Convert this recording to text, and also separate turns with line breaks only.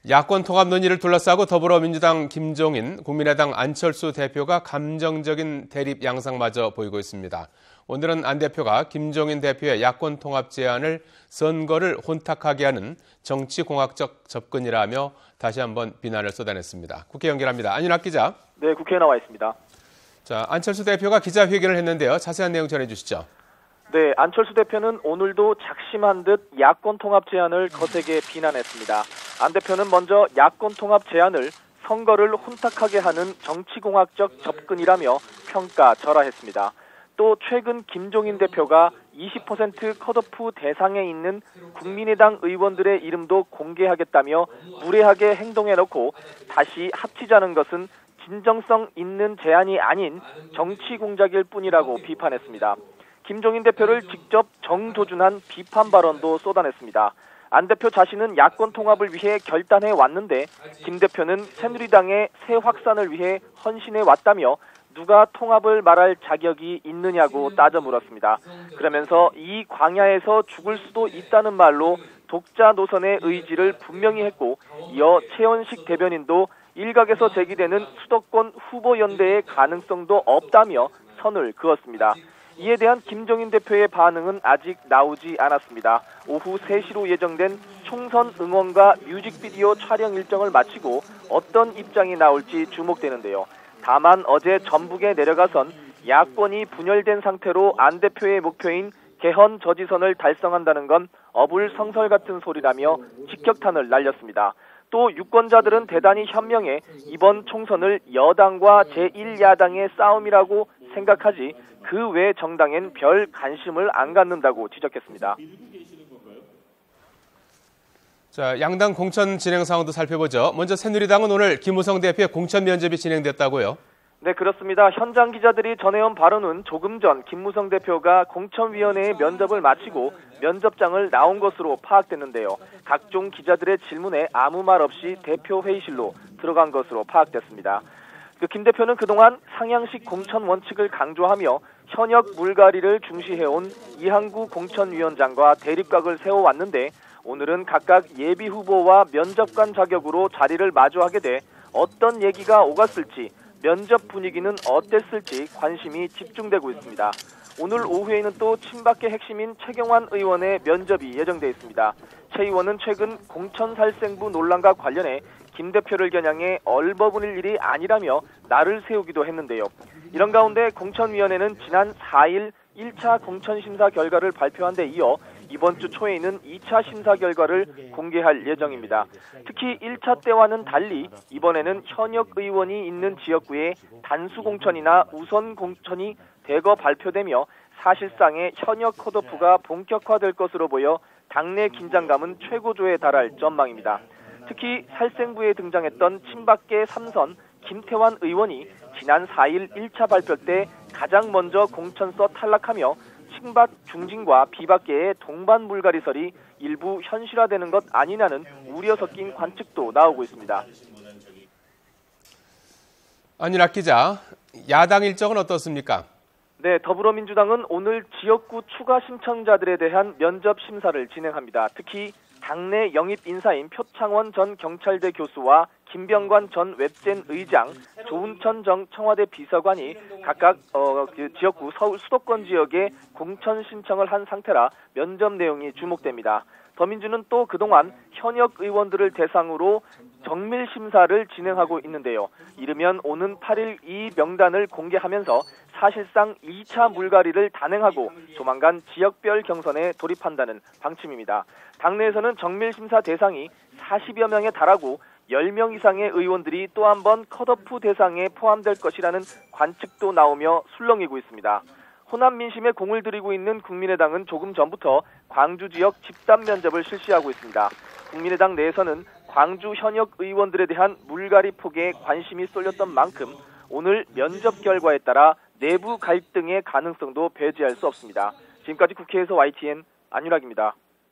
야권 통합 논의를 둘러싸고 더불어민주당 김종인, 국민의당 안철수 대표가 감정적인 대립 양상마저 보이고 있습니다. 오늘은 안 대표가 김종인 대표의 야권 통합 제안을 선거를 혼탁하게 하는 정치공학적 접근이라며 다시 한번 비난을 쏟아냈습니다. 국회 연결합니다. 안윤학 기자.
네, 국회에 나와 있습니다.
자, 안철수 대표가 기자회견을 했는데요. 자세한 내용 전해주시죠.
네, 안철수 대표는 오늘도 작심한 듯 야권 통합 제안을 거세게 비난했습니다. 안 대표는 먼저 야권 통합 제안을 선거를 혼탁하게 하는 정치공학적 접근이라며 평가절하했습니다. 또 최근 김종인 대표가 20% 컷오프 대상에 있는 국민의당 의원들의 이름도 공개하겠다며 무례하게 행동해놓고 다시 합치자는 것은 진정성 있는 제안이 아닌 정치 공작일 뿐이라고 비판했습니다. 김종인 대표를 직접 정도준한 비판 발언도 쏟아냈습니다. 안 대표 자신은 야권 통합을 위해 결단해 왔는데 김 대표는 새누리당의 새 확산을 위해 헌신해 왔다며 누가 통합을 말할 자격이 있느냐고 따져 물었습니다. 그러면서 이 광야에서 죽을 수도 있다는 말로 독자 노선의 의지를 분명히 했고 이어 최원식 대변인도 일각에서 제기되는 수도권 후보 연대의 가능성도 없다며 선을 그었습니다. 이에 대한 김종인 대표의 반응은 아직 나오지 않았습니다. 오후 3시로 예정된 총선 응원과 뮤직비디오 촬영 일정을 마치고 어떤 입장이 나올지 주목되는데요. 다만 어제 전북에 내려가선 야권이 분열된 상태로 안 대표의 목표인 개헌 저지선을 달성한다는 건 어불성설 같은 소리라며 직격탄을 날렸습니다. 또 유권자들은 대단히 현명해 이번 총선을 여당과 제1야당의 싸움이라고 생각하지 그 외 정당엔 별 관심을 안 갖는다고 지적했습니다.
자, 양당 공천 진행 상황도 살펴보죠. 먼저 새누리당은 오늘 김무성 대표의 공천 면접이 진행됐다고요?
네, 그렇습니다. 현장 기자들이 전해온 바로는 조금 전 김무성 대표가 공천위원회의 면접을 마치고 면접장을 나온 것으로 파악됐는데요. 각종 기자들의 질문에 아무 말 없이 대표 회의실로 들어간 것으로 파악됐습니다. 김 대표는 그동안 상향식 공천 원칙을 강조하며 현역 물갈이를 중시해온 이항구 공천위원장과 대립각을 세워왔는데 오늘은 각각 예비 후보와 면접관 자격으로 자리를 마주하게 돼 어떤 얘기가 오갔을지 면접 분위기는 어땠을지 관심이 집중되고 있습니다. 오늘 오후에는 또 친박계 핵심인 최경환 의원의 면접이 예정돼 있습니다. 최 의원은 최근 공천살생부 논란과 관련해 김 대표를 겨냥해 얼버무릴 일이 아니라며 날을 세우기도 했는데요. 이런 가운데 공천위원회는 지난 4일 1차 공천심사 결과를 발표한 데 이어 이번 주 초에는 2차 심사 결과를 공개할 예정입니다. 특히 1차 때와는 달리 이번에는 현역 의원이 있는 지역구에 단수 공천이나 우선 공천이 대거 발표되며 사실상의 현역 컷오프가 본격화될 것으로 보여 당내 긴장감은 최고조에 달할 전망입니다. 특히 살생부에 등장했던 친박계 3선 김태환 의원이 지난 4일 1차 발표 때 가장 먼저 공천서 탈락하며 친박 중진과 비박계의 동반 물갈이설이 일부 현실화되는 것 아니냐는 우려 섞인 관측도 나오고 있습니다.
안윤학 기자, 야당 일정은 어떻습니까?
네, 더불어민주당은 오늘 지역구 추가 신청자들에 대한 면접 심사를 진행합니다. 특히 당내 영입 인사인 표창원 전 경찰대 교수와 김병관 전 웹젠 의장, 조은천 전 청와대 비서관이 각각 지역구 서울 수도권 지역에 공천 신청을 한 상태라 면접 내용이 주목됩니다. 더민주는 또 그동안 현역 의원들을 대상으로 정밀 심사를 진행하고 있는데요. 이르면 오는 8일 이 명단을 공개하면서 사실상 2차 물갈이를 단행하고 조만간 지역별 경선에 돌입한다는 방침입니다. 당내에서는 정밀 심사 대상이 40여 명에 달하고 10명 이상의 의원들이 또 한 번 컷오프 대상에 포함될 것이라는 관측도 나오며 술렁이고 있습니다. 호남 민심에 공을 들이고 있는 국민의당은 조금 전부터 광주 지역 집단 면접을 실시하고 있습니다. 국민의당 내에서는 광주 현역 의원들에 대한 물갈이 폭에 관심이 쏠렸던 만큼 오늘 면접 결과에 따라 내부 갈등의 가능성도 배제할 수 없습니다. 지금까지 국회에서 YTN 안윤학입니다.